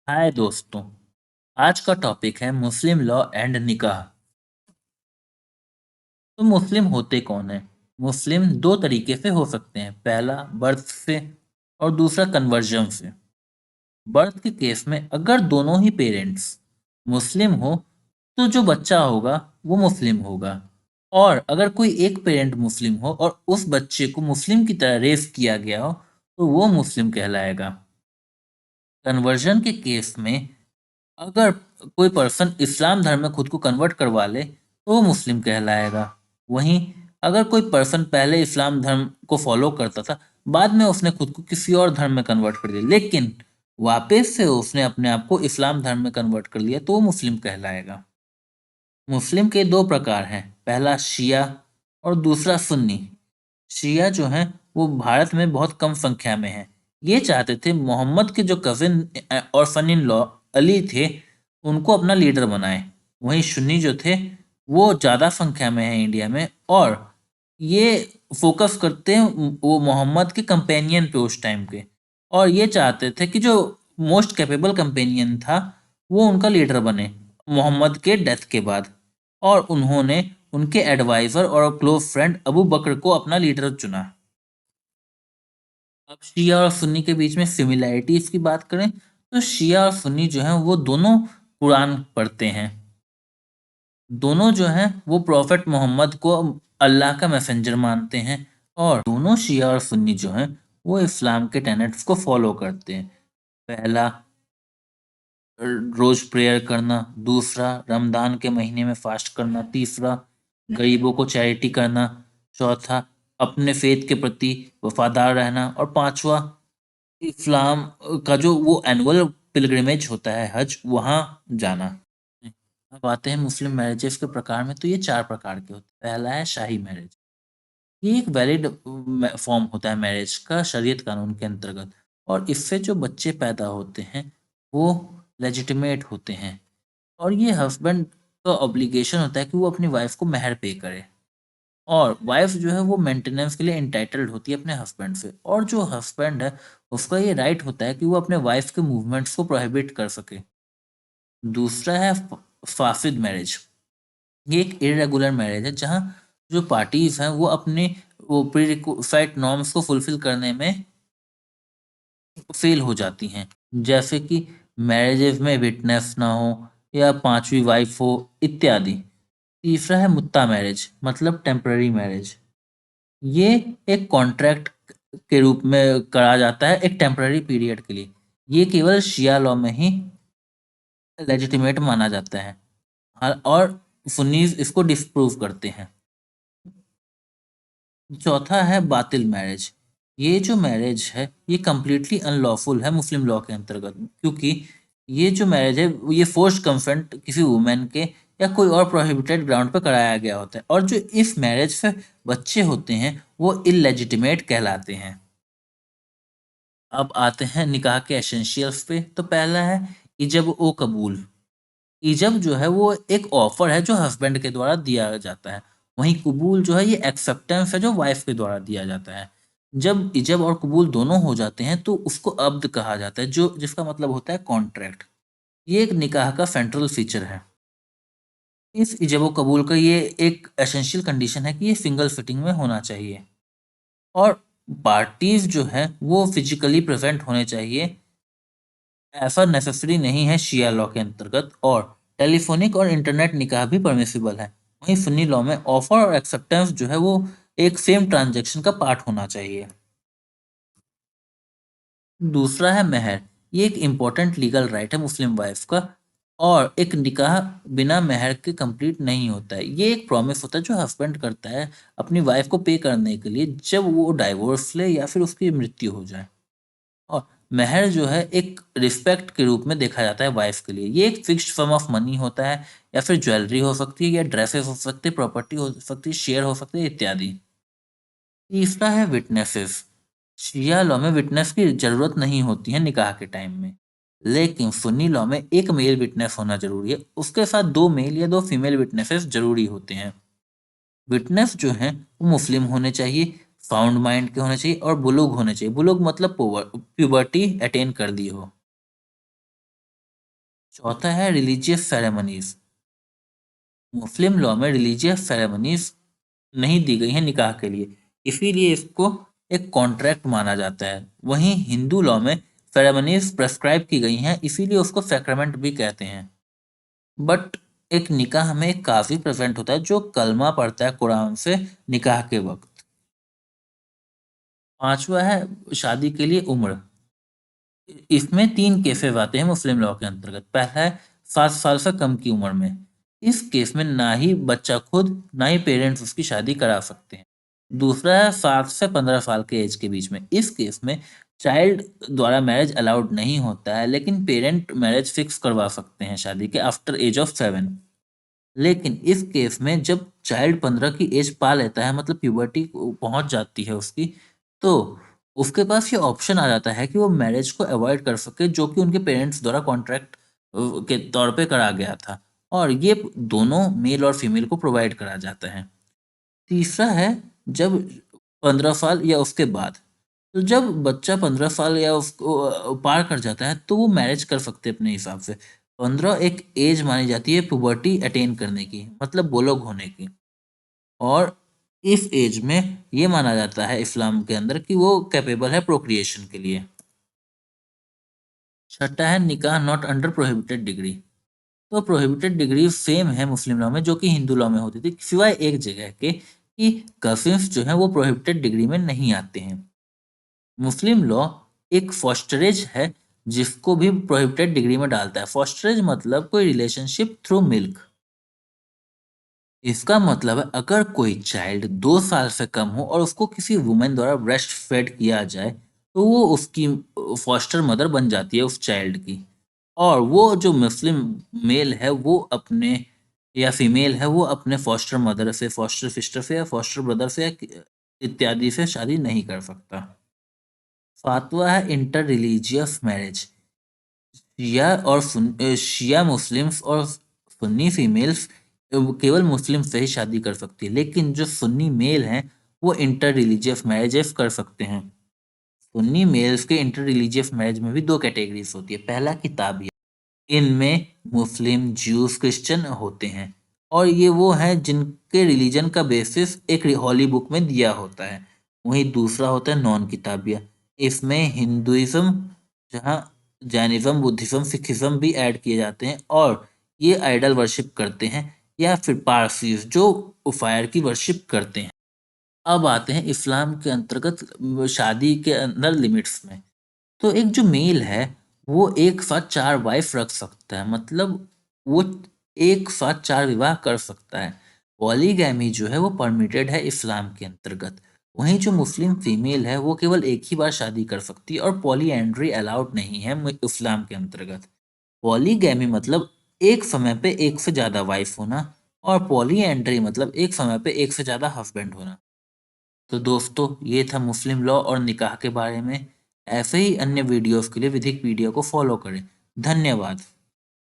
हाय दोस्तों। आज का टॉपिक है मुस्लिम लॉ एंड निकाह। तो मुस्लिम होते कौन है? मुस्लिम दो तरीके से हो सकते हैं। पहला बर्थ से और दूसरा कन्वर्जन से। बर्थ के केस में अगर दोनों ही पेरेंट्स मुस्लिम हो तो जो बच्चा होगा वो मुस्लिम होगा। और अगर कोई एक पेरेंट मुस्लिम हो और उस बच्चे को मुस्लिम की तरह रेस किया गया हो तो वो मुस्लिम कहलाएगा। कन्वर्जन के केस में अगर कोई पर्सन इस्लाम धर्म में खुद को कन्वर्ट करवा ले तो वो मुस्लिम कहलाएगा। वहीं अगर कोई पर्सन पहले इस्लाम धर्म को फॉलो करता था, बाद में उसने खुद को किसी और धर्म में कन्वर्ट कर दिया, लेकिन वापस से उसने अपने आप को इस्लाम धर्म में कन्वर्ट कर लिया तो वो मुस्लिम कहलाएगा। मुस्लिम के दो प्रकार हैं, पहला शिया और दूसरा सुन्नी। शिया जो हैं वो भारत में बहुत कम संख्या में हैं। ये चाहते थे मोहम्मद के जो कजिन और सन इन लॉ अली थे उनको अपना लीडर बनाए। वहीं सुन्नी जो थे वो ज़्यादा संख्या में है इंडिया में, और ये फोकस करते हैं वो मोहम्मद के कंपेनियन पे उस टाइम के। और ये चाहते थे कि जो मोस्ट कैपेबल कंपेनियन था वो उनका लीडर बने मोहम्मद के डेथ के बाद। और उन्होंने उनके एडवाइजर और क्लोज फ्रेंड अबू बकर को अपना लीडर चुना। अब शिया और सुन्नी के बीच में सिमिलैरिटीज की बात करें तो शिया और सुन्नी जो हैं वो दोनों कुरान पढ़ते हैं। दोनों जो हैं वो प्रॉफेट मोहम्मद को अल्लाह का मैसेंजर मानते हैं। और दोनों शिया और सुन्नी जो हैं वो इस्लाम के टेनेट्स को फॉलो करते हैं। पहला रोज प्रेयर करना, दूसरा रमजान के महीने में फास्ट करना, तीसरा गरीबों को चैरिटी करना, चौथा अपने फेथ के प्रति वफादार रहना, और पांचवा इस्लाम का जो वो एनुअल पिलग्रिमेज होता है हज, वहाँ जाना। अब आते हैं मुस्लिम मैरिजेस के प्रकार में। तो ये चार प्रकार के होते हैं। पहला है शाही मैरिज। ये एक वैलिड फॉर्म होता है मैरिज का शरीयत कानून के अंतर्गत, और इससे जो बच्चे पैदा होते हैं वो लेजिटिमेट होते हैं। और ये हस्बैंड का ऑब्लिगेशन होता है कि वो अपनी वाइफ को मेहर पे करे। और वाइफ जो है वो मेंटेनेंस के लिए एंटाइटल्ड होती है अपने हस्बैंड से। और जो हस्बैंड है उसका ये राइट होता है कि वो अपने वाइफ के मूवमेंट्स को प्रोहिबिट कर सके। दूसरा है फासिद मैरिज। ये एक इरेगुलर मैरिज है जहाँ जो पार्टीज हैं वो अपने वो प्री रिक्वाइर्ड नॉर्म्स को फुलफिल करने में फेल हो जाती हैं। जैसे कि मैरिजेज में विटनेस ना हो या पांचवी वाइफ हो इत्यादि। तीसरा है मुत्ता मैरिज, मतलब टेम्पररी मैरिज। ये एक कॉन्ट्रैक्ट के रूप में करा जाता है एक टेम्पररी पीरियड के लिए। ये केवल शिया लॉ में ही लेजिटिमेट माना जाता है। और सुन्नीस इसको डिस्प्रूव करते हैं। चौथा है बातिल मैरिज। ये जो मैरिज है ये कंप्लीटली अनलॉफुल है मुस्लिम लॉ के अंतर्गत, क्योंकि ये जो मैरिज है ये फोर्स्ड कंसेंट किसी वुमेन के या कोई और प्रोहिबिटेड ग्राउंड पर कराया गया होता है। और जो इस मैरिज से बच्चे होते हैं वो इलेजिटिमेट कहलाते हैं। अब आते हैं निकाह के एसेंशियल्स पे। तो पहला है इजब ओ कबूल। इजब जो है वो एक ऑफर है जो हस्बैंड के द्वारा दिया जाता है। वहीं कबूल जो है ये एक्सेप्टेंस है जो वाइफ के द्वारा दिया जाता है। जब इजब और कबूल दोनों हो जाते हैं तो उसको अब्द कहा जाता है, जो जिसका मतलब होता है कॉन्ट्रैक्ट। ये एक निकाह का सेंट्रल फीचर है। इस इजब और कबूल का ये एक एसेंशियल कंडीशन है कि ये सिंगल सिटिंग में होना चाहिए। और पार्टीज जो है वो फिजिकली प्रेजेंट होने चाहिए। ऐसा नेसेसरी नहीं है शिया लॉ के अंतर्गत। और टेलीफोनिक और इंटरनेट निकाह भी परमिसिबल है। वहीं सुन्नी लॉ में ऑफर और एक्सेप्टेंस जो है वो एक सेम ट्रांजैक्शन का पार्ट होना चाहिए। दूसरा है मेहर। ये एक इम्पोर्टेंट लीगल राइट है मुस्लिम वाइफ का। और एक निकाह बिना मेहर के कंप्लीट नहीं होता है। ये एक प्रॉमिस होता है जो हस्बैंड करता है अपनी वाइफ को पे करने के लिए जब वो डाइवोर्स ले या फिर उसकी मृत्यु हो जाए। और मेहर जो है एक रिस्पेक्ट के रूप में देखा जाता है वाइफ के लिए। ये एक फिक्स्ड सम ऑफ मनी होता है, या फिर ज्वेलरी हो सकती है, या ड्रेसेस हो सकती है, प्रॉपर्टी हो सकती है, शेयर हो सकते हैं इत्यादि। तीसरा है विटनेसेस। शिया लॉ में विटनेस की जरूरत नहीं होती है निकाह के टाइम में, लेकिन सुन्नी लॉ में एक मेल विटनेस होना जरूरी है, उसके साथ दो मेल या दो फीमेल विटनेसेस जरूरी होते हैं। विटनेस जो हैं वो मुस्लिम होने चाहिए, साउंड माइंड के होने चाहिए, और बुलुग होने चाहिए। बुलुग मतलब प्यूबर्टी अटेन कर दी हो। चौथा है रिलीजियस सेरेमनीज। मुस्लिम लॉ में रिलीजियस सेरेमनीज नहीं दी गई हैं निकाह के लिए, इसीलिए इसको एक कॉन्ट्रैक्ट माना जाता है। वहीं हिंदू लॉ में सेरेमनीज प्रेस्क्राइब की गई हैं, इसीलिए उसको सैक्रामेंट भी कहते हैं। बट एक निकाह में एक काफी प्रेजेंट होता है जो कलमा पढ़ता है कुरान से निकाह के वक्त। पांचवा है शादी के लिए उम्र। इसमें तीन केसेस आते हैं मुस्लिम लॉ के अंतर्गत। पहला है 7 साल से कम की उम्र में। इस केस में ना ही बच्चा खुद ना ही पेरेंट्स उसकी शादी करा सकते हैं। दूसरा है 7 से 15 साल के एज के बीच में। इस केस में चाइल्ड द्वारा मैरिज अलाउड नहीं होता है, लेकिन पेरेंट मैरिज फिक्स करवा सकते हैं शादी के आफ्टर एज ऑफ 7। लेकिन इस केस में जब चाइल्ड 15 की एज पा लेता है, मतलब प्यूबर्टी पहुंच जाती है उसकी, तो उसके पास ये ऑप्शन आ जाता है कि वो मैरिज को अवॉइड कर सके, जो कि उनके पेरेंट्स द्वारा कॉन्ट्रैक्ट के तौर पे करा गया था। और ये दोनों मेल और फीमेल को प्रोवाइड करा जाता है। तीसरा है जब 15 साल या उसके बाद। तो जब बच्चा 15 साल या उसको पार कर जाता है, तो वो मैरिज कर सकते हैं अपने हिसाब से। 15 एक एज मानी जाती है पुबर्टी अटेन करने की, मतलब बोलोग होने की। और इस एज में ये माना जाता है इस्लाम के अंदर कि वो कैपेबल है प्रोक्रिएशन के लिए। छठा है निकाह नॉट अंडर प्रोहिबिटेड डिग्री। तो प्रोहिबिटेड डिग्री सेम है मुस्लिम लॉ में जो कि हिंदू लॉ में होती थी, सिवाय एक जगह के कि कजिन्स जो है वो प्रोहिबिटेड डिग्री में नहीं आते हैं। मुस्लिम लॉ एक फॉस्टरेज है जिसको भी प्रोहिबिटेड डिग्री में डालता है। फॉस्टरेज मतलब कोई रिलेशनशिप थ्रू मिल्क। इसका मतलब है अगर कोई चाइल्ड 2 साल से कम हो और उसको किसी वुमेन द्वारा ब्रेस्ट फेड किया जाए, तो वो उसकी फॉस्टर मदर बन जाती है उस चाइल्ड की। और वो जो मुस्लिम मेल है वो अपने, या फीमेल है वो अपने फॉस्टर मदर से, फॉस्टर सिस्टर से या फॉस्टर ब्रदर से या इत्यादि से शादी नहीं कर सकता। सातवां है इंटर रिलीजियस मैरिज। शिया मुस्लिम्स और सुन्नी फीमेल्स केवल मुस्लिम से ही शादी कर सकती है, लेकिन जो सुन्नी मेल हैं वो इंटर रिलीजियस मैरिजेस कर सकते हैं। सुन्नी मेल्स के इंटर रिलीजियस मैरिज में भी दो कैटेगरीज होती है। पहला किताबिया, इनमें मुस्लिम, ज्यूस, क्रिश्चियन होते हैं, और ये वो हैं जिनके रिलीजन का बेसिस एक हॉली बुक में दिया होता है। वहीं दूसरा होता है नॉन किताबिया। इसमें हिंदुइज्म, जहाँ जैनिज्म, बुद्धिज्म, सिखिज्म भी ऐड किए जाते हैं, और ये आइडल वर्शिप करते हैं, या फिर पारसीज जो फायर की वर्शिप करते हैं। अब आते हैं इस्लाम के अंतर्गत शादी के अंदर लिमिट्स में। तो एक जो मेल है वो एक साथ 4 वाइफ रख सकता है, मतलब वो एक साथ 4 विवाह कर सकता है। पॉलीगैमी जो है वो परमिटेड है इस्लाम के अंतर्गत। वहीं जो मुस्लिम फीमेल है वो केवल एक ही बार शादी कर सकती है, और पॉलीएंड्री अलाउड नहीं है इस्लाम के अंतर्गत। पॉलीगैमी मतलब एक समय पे एक से ज्यादा वाइफ होना, और पॉलीएंड्री मतलब एक समय पे एक से ज्यादा हस्बैंड होना। तो दोस्तों, ये था मुस्लिम लॉ और निकाह के बारे में। ऐसे ही अन्य वीडियोस के लिए विधिक मीडिया को फॉलो करें। धन्यवाद।